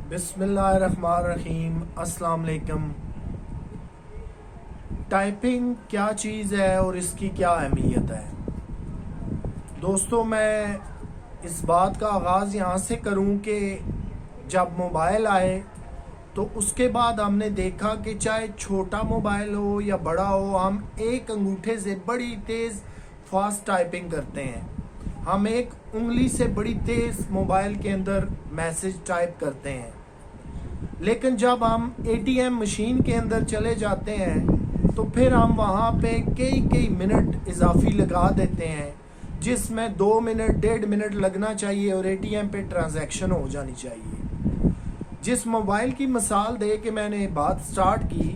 بسم اللہ الرحمن الرحیم۔ السلام علیکم۔ ٹائپنگ کیا چیز ہے اور اس کی کیا اہمیت ہے؟ دوستو، میں اس بات کا آغاز یہاں سے کروں کہ جب موبائل آئے تو اس کے بعد ہم نے دیکھا کہ چاہے چھوٹا موبائل ہو یا بڑا ہو، ہم ایک انگوٹھے سے بڑی تیز فاسٹ ٹائپنگ کرتے ہیں۔ ہم ایک انگلی سے بڑی تیز موبائل کے اندر میسج ٹائپ کرتے ہیں، لیکن جب ہم ATM مشین کے اندر چلے جاتے ہیں تو پھر ہم وہاں پہ کئی منٹ اضافی لگا دیتے ہیں، جس میں 2 منٹ 1.5 منٹ لگنا چاہیے اور ATM پہ ٹرانزیکشن ہو جانی چاہیے۔ جس موبائل کی مثال دے کے میں نے بات سٹارٹ کی،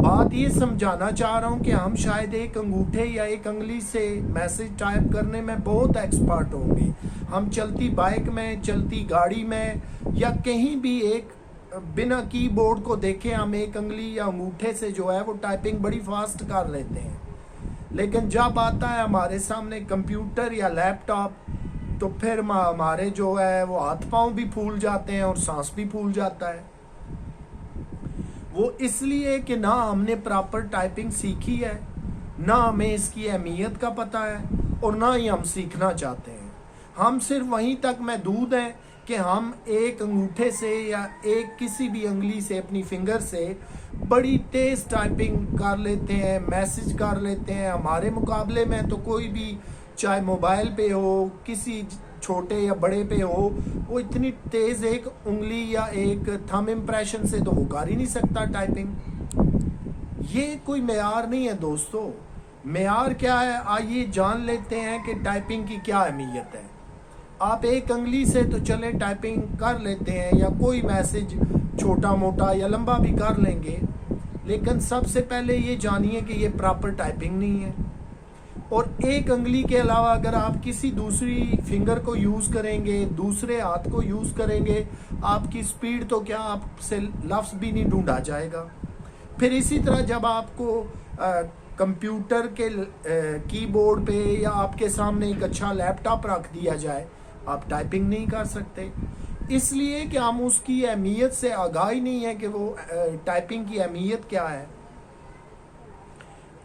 بات یہ سمجھانا چاہ رہا ہوں کہ ہم شاید ایک انگوٹھے یا ایک انگلی سے میسج ٹائپ کرنے میں بہت ایکسپرٹ ہوں گے۔ ہم چلتی بائک میں، چلتی گاڑی میں یا کہیں بھی ایک بنا کی بورڈ کو دیکھیں، ہم ایک انگلی یا انگوٹھے سے جو ہے وہ ٹائپنگ بڑی فاسٹ کر لیتے ہیں۔ لیکن جب آتا ہے ہمارے سامنے کمپیوٹر یا لیپ ٹاپ تو پھر ہمارے جو ہے وہ ہاتھ پاؤں بھی پھول جاتے ہیں اور سانس بھی پھول جاتا ہے۔ وہ اس لیے کہ نہ ہم نے پراپر ٹائپنگ سیکھی ہے، نہ ہمیں اس کی اہمیت کا پتہ ہے اور نہ ہی ہم سیکھنا چاہتے ہیں۔ ہم صرف وہیں تک محدود ہیں کہ ہم ایک انگوٹھے سے یا ایک کسی بھی انگلی سے، اپنی فنگر سے بڑی تیز ٹائپنگ کر لیتے ہیں، میسج کر لیتے ہیں۔ ہمارے مقابلے میں تو کوئی بھی، چاہے موبائل پہ ہو، کسی چھوٹے یا بڑے پہ ہو، وہ اتنی تیز ایک انگلی یا ایک تھم امپریشن سے تو وہ کر ہی نہیں سکتا ٹائپنگ۔ یہ کوئی معیار نہیں ہے دوستو۔ معیار کیا ہے؟ آئیے جان لیتے ہیں کہ ٹائپنگ کی کیا اہمیت ہے۔ آپ ایک انگلی سے تو چلے ٹائپنگ کر لیتے ہیں، یا کوئی میسج چھوٹا موٹا یا لمبا بھی کر لیں گے، لیکن سب سے پہلے یہ جانیے کہ یہ پراپر ٹائپنگ نہیں ہے۔ اور ایک انگلی کے علاوہ اگر آپ کسی دوسری فنگر کو یوز کریں گے، دوسرے ہاتھ کو یوز کریں گے، آپ کی سپیڈ تو کیا، آپ سے لفظ بھی نہیں ڈھونڈا جائے گا۔ پھر اسی طرح جب آپ کو کمپیوٹر کے کی بورڈ پہ یا آپ کے سامنے ایک اچھا لیپ ٹاپ رکھ دیا جائے، آپ ٹائپنگ نہیں کر سکتے، اس لیے کہ ہم اس کی اہمیت سے آگاہ ہی نہیں ہے کہ وہ ٹائپنگ کی اہمیت کیا ہے۔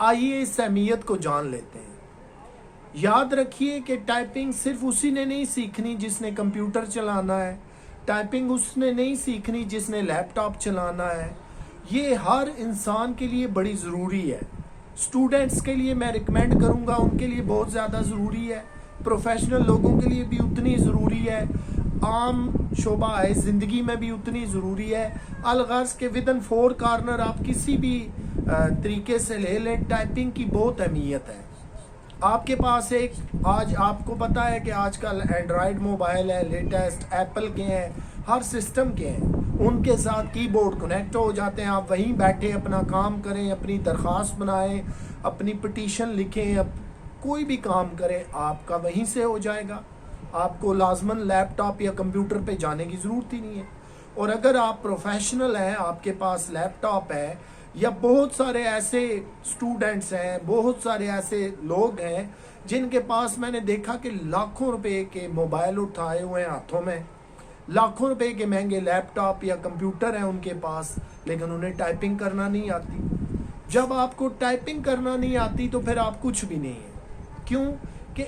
آئیے اس اہمیت کو جان لیتے ہیں۔ یاد رکھیے کہ ٹائپنگ صرف اسی نے نہیں سیکھنی جس نے کمپیوٹر چلانا ہے، ٹائپنگ اس نے نہیں سیکھنی جس نے لیپ ٹاپ چلانا ہے۔ یہ ہر انسان کے لیے بڑی ضروری ہے۔ اسٹوڈنٹس کے لیے میں ریکمینڈ کروں گا، ان کے لیے بہت زیادہ ضروری ہے، پروفیشنل لوگوں کے لیے بھی اتنی ضروری ہے، عام شعبہ زندگی میں بھی اتنی ضروری ہے۔ الغرض کے ودن 4 کارنر آپ کسی بھی طریقے سے لے لیں، ٹائپنگ کی بہت اہمیت ہے۔ آپ کے پاس آج آپ کو پتا ہے کہ آج کل اینڈرائیڈ موبائل ہے، لیٹسٹ ایپل کے ہیں، ہر سسٹم کے ہیں، ان کے ساتھ کی بورڈ کنیکٹ ہو جاتے ہیں۔ آپ وہیں بیٹھے اپنا کام کریں، اپنی درخواست بنائیں، اپنی پٹیشن لکھیں، کوئی بھی کام کریں، آپ کا وہیں سے ہو جائے گا۔ آپ کو لازماً لیپ ٹاپ یا کمپیوٹر پہ جانے کی ضرورت ہی نہیں ہے۔ اور اگر آپ پروفیشنل ہیں، آپ کے پاس لیپ ٹاپ ہے، یا بہت سارے ایسے اسٹوڈنٹس ہیں، بہت سارے ایسے لوگ ہیں جن کے پاس میں نے دیکھا کہ لاکھوں روپے کے موبائل اٹھائے ہوئے ہیں ہاتھوں میں، لاکھوں روپے کے مہنگے لیپ ٹاپ یا کمپیوٹر ہیں ان کے پاس، لیکن انہیں ٹائپنگ کرنا نہیں آتی۔ جب آپ کو ٹائپنگ کرنا نہیں آتی تو پھر آپ کچھ بھی نہیں ہیں۔ کیوں کہ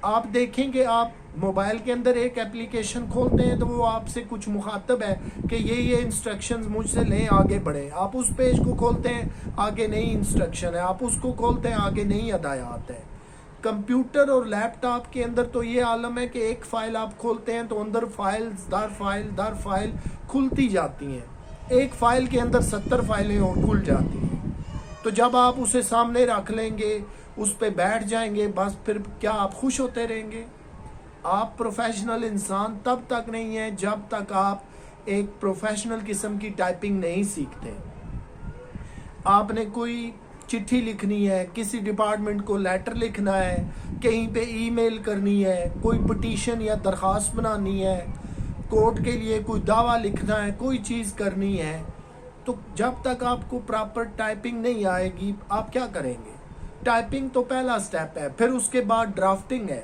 آپ دیکھیں کہ آپ موبائل کے اندر ایک اپلیکیشن کھولتے ہیں تو وہ آپ سے کچھ مخاطب ہے کہ یہ انسٹرکشنز مجھ سے لیں، آگے بڑھیں۔ آپ اس پیج کو کھولتے ہیں، آگے نئی انسٹرکشن ہے، آپ اس کو کھولتے ہیں، آگے نئی ہدایات ہے۔ کمپیوٹر اور لیپ ٹاپ کے اندر تو یہ عالم ہے کہ ایک فائل آپ کھولتے ہیں تو اندر فائلز در فائل کھلتی جاتی ہیں، ایک فائل کے اندر 70 فائلیں اور کھل جاتی ہیں۔ تو جب آپ اسے سامنے رکھ لیں گے، اس پہ بیٹھ جائیں گے، بس پھر کیا آپ خوش ہوتے رہیں گے؟ آپ پروفیشنل انسان تب تک نہیں ہیں جب تک آپ ایک پروفیشنل قسم کی ٹائپنگ نہیں سیکھتے۔ آپ نے کوئی چٹھی لکھنی ہے، کسی ڈپارٹمنٹ کو لیٹر لکھنا ہے، کہیں پہ ای میل کرنی ہے، کوئی پٹیشن یا درخواست بنانی ہے، کورٹ کے لیے کوئی دعویٰ لکھنا ہے، کوئی چیز کرنی ہے، تو جب تک آپ کو پراپر ٹائپنگ نہیں آئے گی آپ کیا کریں گے؟ ٹائپنگ تو پہلا سٹیپ ہے، پھر اس کے بعد ڈرافٹنگ ہے۔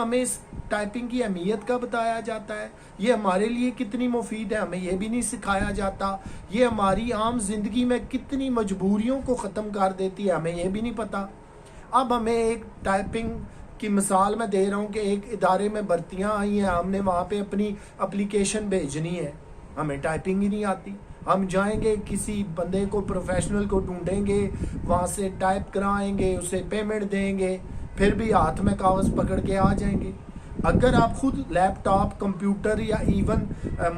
ہمیں اس ٹائپنگ کی اہمیت کا بتایا جاتا ہے، یہ ہمارے لیے کتنی مفید ہے ہمیں یہ بھی نہیں سکھایا جاتا، یہ ہماری عام زندگی میں کتنی مجبوریوں کو ختم کر دیتی ہے ہمیں یہ بھی نہیں پتہ۔ اب ہمیں ایک ٹائپنگ کی مثال میں دے رہا ہوں کہ ایک ادارے میں بھرتیاں آئی ہیں، ہم نے وہاں پہ اپنی اپلیکیشن بھیجنی ہے، ہمیں ٹائپنگ ہی نہیں آتی، ہم جائیں گے کسی بندے کو پروفیشنل کو ڈھونڈیں گے، وہاں سے ٹائپ کرائیں گے، اسے پیمنٹ دیں گے، پھر بھی ہاتھ میں کاغذ پکڑ کے آ جائیں گے۔ اگر آپ خود لیپ ٹاپ کمپیوٹر یا ایون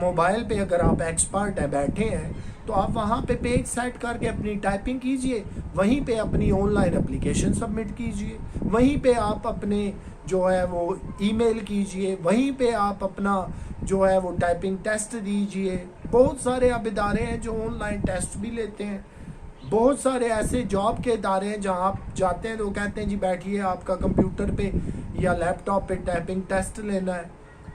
موبائل پہ اگر آپ ایکسپرٹ ہیں بیٹھے ہیں تو آپ وہاں پہ پیج سیٹ کر کے اپنی ٹائپنگ کیجئے، وہیں پہ اپنی آن لائن اپلیکیشن سبمٹ کیجئے، وہیں پہ آپ اپنے جو ہے وہ ای میل کیجئے، وہیں پہ آپ اپنا جو ہے وہ ٹائپنگ ٹیسٹ دیجئے۔ بہت سارے اب ادارے ہیں جو آن لائن ٹیسٹ بھی لیتے ہیں، بہت سارے ایسے جاب کے ادارے ہیں جہاں آپ جاتے ہیں تو کہتے ہیں جی بیٹھیے آپ کا کمپیوٹر پہ یا لیپ ٹاپ پہ ٹائپنگ ٹیسٹ لینا ہے۔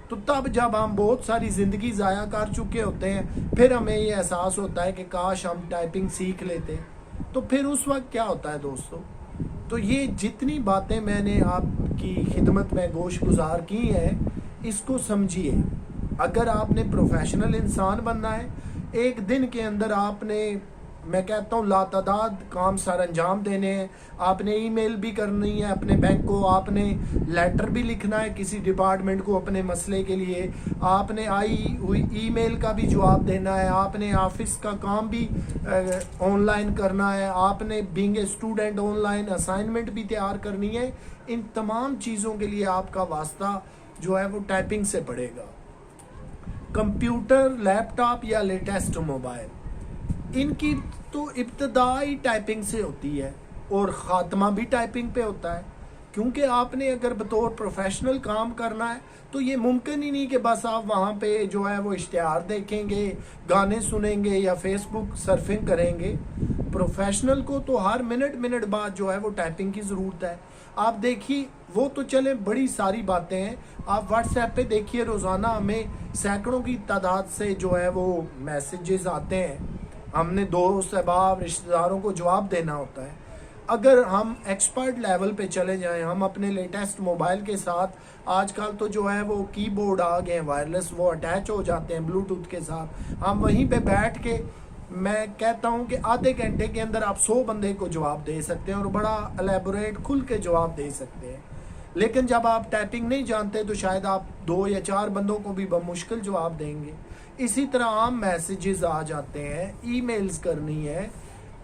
تو تب جب ہم بہت ساری زندگی ضائع کر چکے ہوتے ہیں پھر ہمیں یہ احساس ہوتا ہے کہ کاش ہم ٹائپنگ سیکھ لیتے، تو پھر اس وقت کیا ہوتا ہے دوستو؟ تو یہ جتنی باتیں میں نے آپ کی خدمت میں گوش گزار کی ہیں اس کو سمجھیے۔ اگر آپ نے پروفیشنل انسان بننا ہے، ایک دن کے اندر آپ نے میں کہتا ہوں لاتعداد کام سر انجام دینے ہیں، آپ نے ای میل بھی کرنی ہے اپنے بینک کو، آپ نے لیٹر بھی لکھنا ہے کسی ڈپارٹمنٹ کو اپنے مسئلے کے لیے، آپ نے آئی ہوئی ای میل کا بھی جواب دینا ہے، آپ نے آفس کا کام بھی آن لائن کرنا ہے، آپ نے being a student on line assignment بھی تیار کرنی ہے۔ ان تمام چیزوں کے لیے آپ کا واسطہ جو ہے وہ ٹائپنگ سے پڑے گا۔ کمپیوٹر، لیپ ٹاپ یا لیٹسٹ موبائل، ان کی تو ابتدائی ٹائپنگ سے ہوتی ہے اور خاتمہ بھی ٹائپنگ پہ ہوتا ہے، کیونکہ آپ نے اگر بطور پروفیشنل کام کرنا ہے تو یہ ممکن ہی نہیں کہ بس آپ وہاں پہ جو ہے وہ اشتہار دیکھیں گے، گانے سنیں گے یا فیس بک سرفنگ کریں گے۔ پروفیشنل کو تو ہر منٹ بعد جو ہے وہ ٹائپنگ کی ضرورت ہے۔ آپ دیکھیے وہ تو چلیں بڑی ساری باتیں ہیں، آپ واٹس ایپ پہ دیکھیے روزانہ ہمیں سینکڑوں کی تعداد سے جو ہے وہ میسیجز آتے ہیں، ہم نے دوست احباب رشتہ داروں کو جواب دینا ہوتا ہے۔ اگر ہم ایکسپرٹ لیول پہ چلے جائیں، ہم اپنے لیٹسٹ موبائل کے ساتھ آج کل تو جو ہے وہ کی بورڈ آ گئے ہیں وائرلیس، وہ اٹیچ ہو جاتے ہیں بلوٹوتھ کے ساتھ، ہم وہیں پہ بیٹھ کے میں کہتا ہوں کہ آدھے گھنٹے کے اندر آپ 100 بندے کو جواب دے سکتے ہیں اور بڑا الیبوریٹ کھل کے جواب دے سکتے ہیں۔ لیکن جب آپ ٹائپنگ نہیں جانتے تو شاید آپ 2 یا 4 بندوں کو بھی بمشکل جواب دیں گے۔ اسی طرح عام میسیجز آ جاتے ہیں، ای میلز کرنی ہے،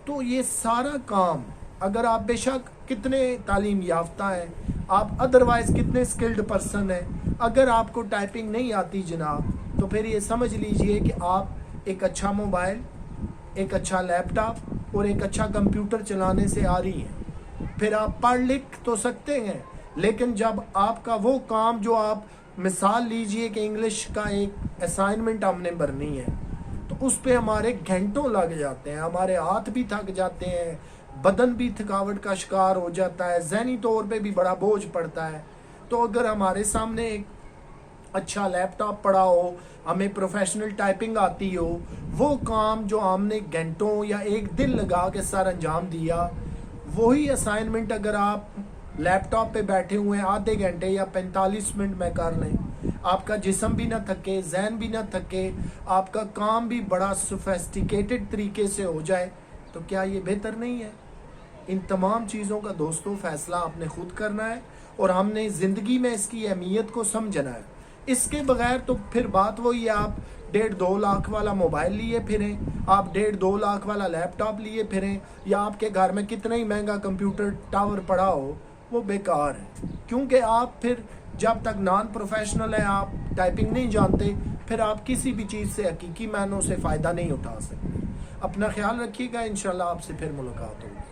تو یہ سارا کام اگر آپ بے شک کتنے تعلیم یافتہ ہیں، آپ ادروائز کتنے سکلڈ پرسن ہیں، اگر آپ کو ٹائپنگ نہیں آتی جناب تو پھر یہ سمجھ لیجئے کہ آپ ایک اچھا موبائل، ایک اچھا لیپ ٹاپ اور ایک اچھا کمپیوٹر چلانے سے آ رہی ہیں، پھر آپ پڑھ لکھ تو سکتے ہیں، لیکن جب آپ کا وہ کام جو آپ مثال لیجئے کہ انگلش کا ایک اسائنمنٹ ہم نے بھرنی ہے تو اس پہ ہمارے گھنٹوں لگ جاتے ہیں، ہمارے ہاتھ بھی تھک جاتے ہیں، بدن بھی تھکاوٹ کا شکار ہو جاتا ہے، ذہنی طور پہ بھی بڑا بوجھ پڑتا ہے۔ تو اگر ہمارے سامنے ایک اچھا لیپ ٹاپ پڑا ہو، ہمیں پروفیشنل ٹائپنگ آتی ہو، وہ کام جو ہم نے گھنٹوں یا ایک دن لگا کے سر انجام دیا، وہی اسائنمنٹ اگر آپ لیپ ٹاپ پہ بیٹھے ہوئے ہیں آدھے گھنٹے یا 45 منٹ میں کر لیں، آپ کا جسم بھی نہ تھکے، ذہن بھی نہ تھکے، آپ کا کام بھی بڑا سوفیسٹیکیٹڈ طریقے سے ہو جائے، تو کیا یہ بہتر نہیں ہے؟ ان تمام چیزوں کا دوستو فیصلہ آپ نے خود کرنا ہے اور ہم نے زندگی میں اس کی اہمیت کو سمجھنا ہے۔ اس کے بغیر تو پھر بات وہی ہے، آپ 1.5-2 لاکھ والا موبائل لیے پھریں، آپ 1.5-2 لاکھ والا لیپ ٹاپ لیے پھریں، یا آپ کے گھر میں کتنا ہی مہنگا کمپیوٹر ٹاور پڑا ہو، وہ بیکار ہے، کیونکہ آپ پھر جب تک نان پروفیشنل ہیں، آپ ٹائپنگ نہیں جانتے، پھر آپ کسی بھی چیز سے حقیقی معنوں سے فائدہ نہیں اٹھا سکتے۔ اپنا خیال رکھیے گا، انشاءاللہ آپ سے پھر ملاقات ہوگی۔